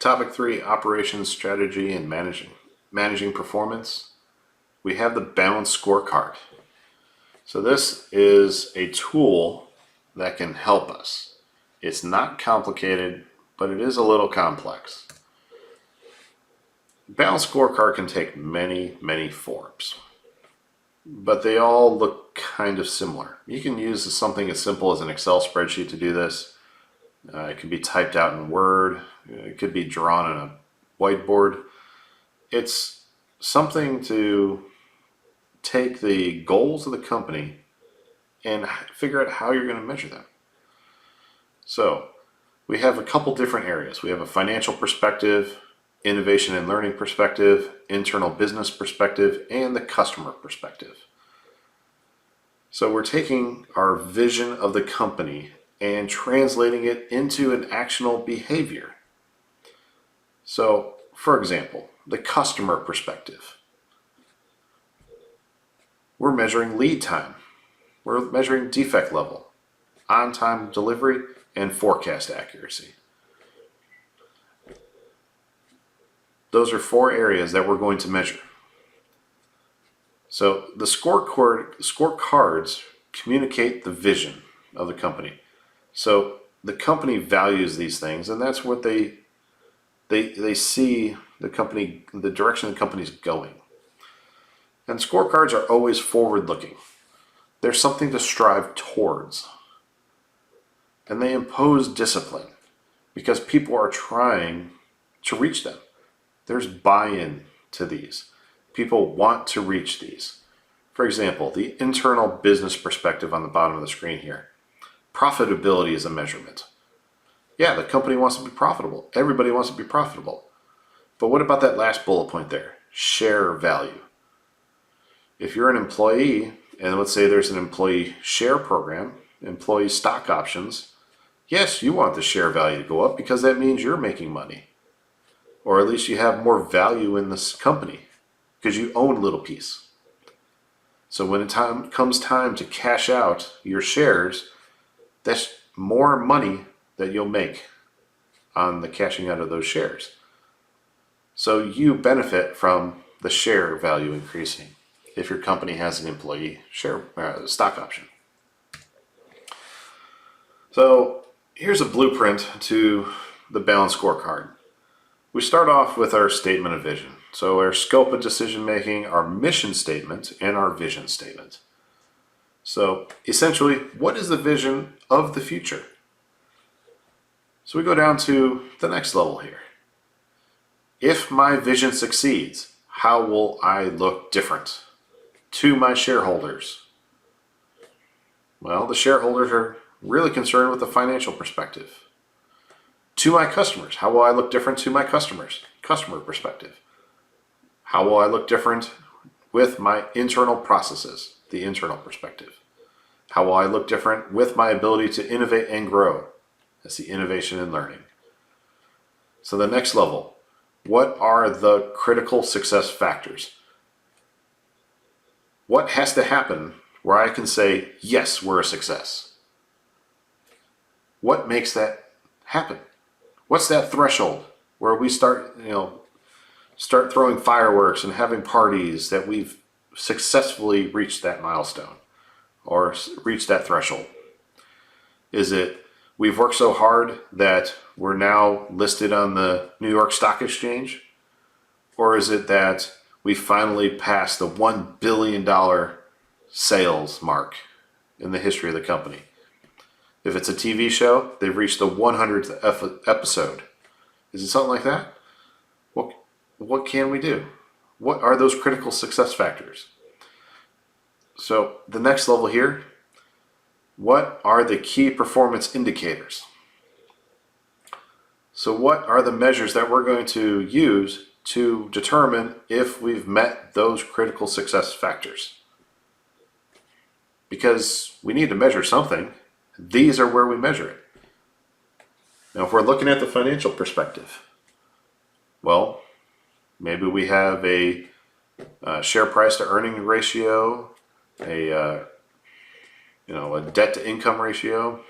Topic 3, operations, strategy, and managing performance. We have the Balanced Scorecard. So this is a tool that can help us. It's not complicated, but it is a little complex. Balanced Scorecard can take many forms, but they all look kind of similar. You can use something as simple as an Excel spreadsheet to do this. It can be typed out in Word. It could be drawn on a whiteboard. It's something to take the goals of the company and figure out how you're going to measure them. So we have a couple different areas. We have a financial perspective, innovation and learning perspective, internal business perspective, and the customer perspective. So we're taking our vision of the company and translating it into an actionable behavior. So, for example, the customer perspective. We're measuring lead time. We're measuring defect level, on-time delivery, and forecast accuracy. Those are 4 areas that we're going to measure. So the scorecards communicate the vision of the company. So the company values these things, and that's what they see the company, the direction the company's going. And scorecards are always forward-looking. There's something to strive towards. And they impose discipline because people are trying to reach them. There's buy-in to these. People want to reach these. For example, the internal business perspective on the bottom of the screen here. Profitability is a measurement. Yeah, the company wants to be profitable. Everybody wants to be profitable. But what about that last bullet point there? Share value. If you're an employee, and let's say there's an employee share program, employee stock options, yes, you want the share value to go up because that means you're making money. Or at least you have more value in this company because you own a little piece. So when it comes time to cash out your shares, that's more money that you'll make on the cashing out of those shares. So you benefit from the share value increasing if your company has an employee share stock option. So here's a blueprint to the Balanced Scorecard. We start off with our statement of vision. So our scope of decision making, our mission statement, and our vision statement. So essentially, what is the vision of the future? So we go down to the next level here. If my vision succeeds, how will I look different to my shareholders? Well, the shareholders are really concerned with the financial perspective. To my customers, how will I look different to my customers? Customer perspective. How will I look different with my internal processes? The internal perspective. How will I look different with my ability to innovate and grow? That's the innovation and learning. So the next level, what are the critical success factors? What has to happen where I can say, yes, we're a success? What makes that happen? What's that threshold where we start throwing fireworks and having parties that we've successfully reached that milestone or reached that threshold? Is it we've worked so hard that we're now listed on the New York Stock Exchange? Or is it that we finally passed the $1 billion sales mark in the history of the company? If it's a TV show, they've reached the 100th episode. Is it something like that? What can we do? What are those critical success factors? So the next level here, what are the key performance indicators? So what are the measures that we're going to use to determine if we've met those critical success factors? Because we need to measure something. These are where we measure it. Now, if we're looking at the financial perspective, well, maybe we have a share price to earning ratio, a debt to income ratio.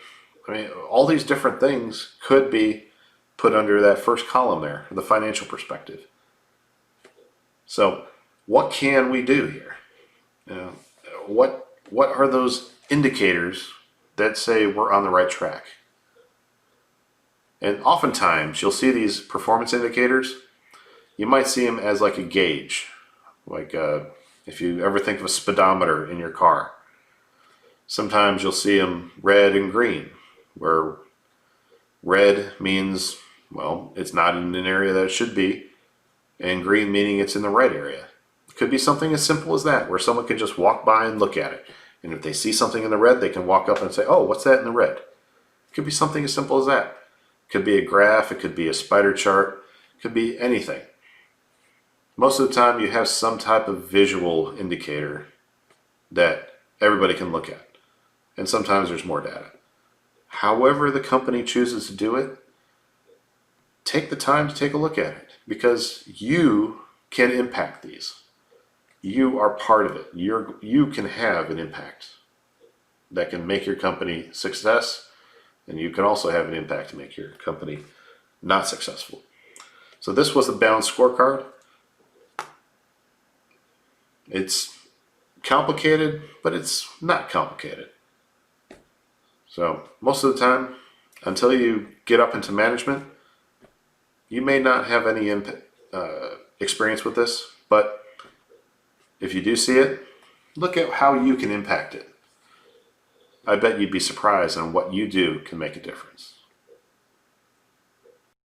I mean, all these different things could be put under that first column there, the financial perspective. So what can we do here? What are those indicators that say we're on the right track? And oftentimes you'll see these performance indicators. You might see them as like a gauge, like if you ever think of a speedometer in your car. Sometimes you'll see them red and green, where red means, well, it's not in an area that it should be, and green meaning it's in the right area. It could be something as simple as that, where someone can just walk by and look at it. And if they see something in the red, they can walk up and say, oh, what's that in the red? It could be something as simple as that. It could be a graph, it could be a spider chart, it could be anything. Most of the time you have some type of visual indicator that everybody can look at. And sometimes there's more data. However the company chooses to do it, take the time to take a look at it, because you can impact these. You are part of it. You can have an impact that can make your company success, and you can also have an impact to make your company not successful. So this was the Balanced Scorecard. It's complicated, but it's not complicated. So most of the time, until you get up into management, you may not have any experience with this, but if you do see it, look at how you can impact it. I bet you'd be surprised on what you do can make a difference.